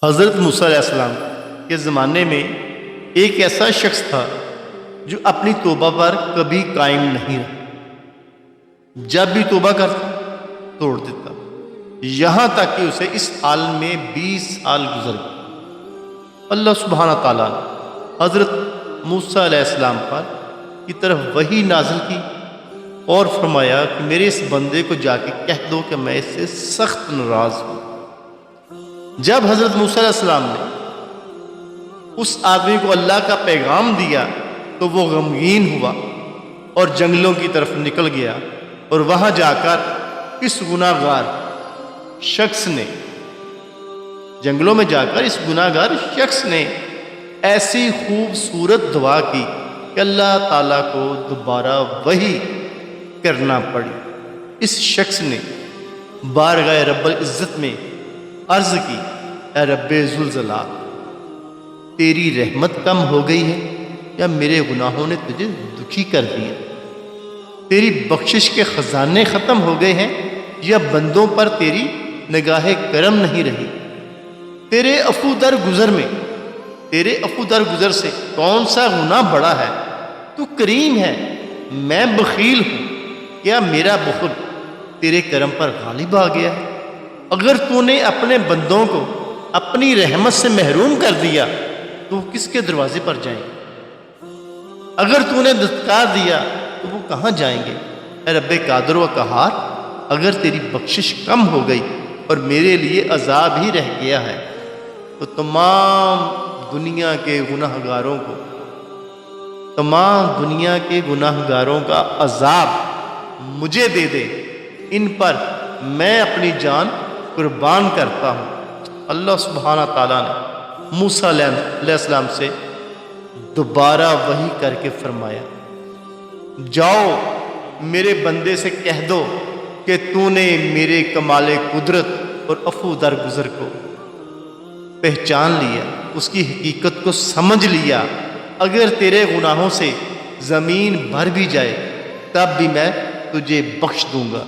حضرت موسیٰ علیہ السلام کے زمانے میں ایک ایسا شخص تھا جو اپنی توبہ پر کبھی قائم نہیں رہا۔ جب بھی توبہ کرتا توڑ دیتا، یہاں تک کہ اسے اس حال میں 20 سال گزر گئے۔ اللہ سبحانہ تعالیٰ نے حضرت موسیٰ علیہ السلام پر کی طرف وحی نازل کی اور فرمایا کہ میرے اس بندے کو جا کے کہہ دو کہ میں اس سے سخت ناراض ہوں۔ جب حضرت موسیٰ علیہ السلام نے اس آدمی کو اللہ کا پیغام دیا تو وہ غمگین ہوا اور جنگلوں کی طرف نکل گیا، اور وہاں جا کر اس گناہ گار شخص نے جنگلوں میں جا کر اس گناہ گار شخص نے ایسی خوبصورت دعا کی کہ اللہ تعالیٰ کو دوبارہ وحی کرنا پڑی۔ اس شخص نے بارگاہ رب العزت میں عرض کی، اے رب ذوالجلال، تیری رحمت کم ہو گئی ہے یا میرے گناہوں نے تجھے دکھی کر دیا؟ تیری بخشش کے خزانے ختم ہو گئے ہیں یا بندوں پر تیری نگاہ کرم نہیں رہی؟ تیرے عفو درگزر سے کون سا گناہ بڑا ہے؟ تو کریم ہے، میں بخیل ہوں، کیا میرا بخل تیرے کرم پر غالب آ گیا ہے؟ اگر تو نے اپنے بندوں کو اپنی رحمت سے محروم کر دیا تو وہ کس کے دروازے پر جائیں گے؟ اگر تو نے دھتکار دیا تو وہ کہاں جائیں گے؟ اے رب قادر و قہار، اگر تیری بخشش کم ہو گئی اور میرے لیے عذاب ہی رہ گیا ہے تو تمام دنیا کے گناہ گاروں کا عذاب مجھے دے دے، ان پر میں اپنی جان قربان کرتا ہوں۔ اللہ سبحانہ تعالیٰ نے موسیٰ علیہ السلام سے دوبارہ وحی کر کے فرمایا، جاؤ میرے بندے سے کہہ دو کہ تو نے میرے کمال قدرت اور عفو درگزر کو پہچان لیا، اس کی حقیقت کو سمجھ لیا۔ اگر تیرے گناہوں سے زمین بھر بھی جائے تب بھی میں تجھے بخش دوں گا۔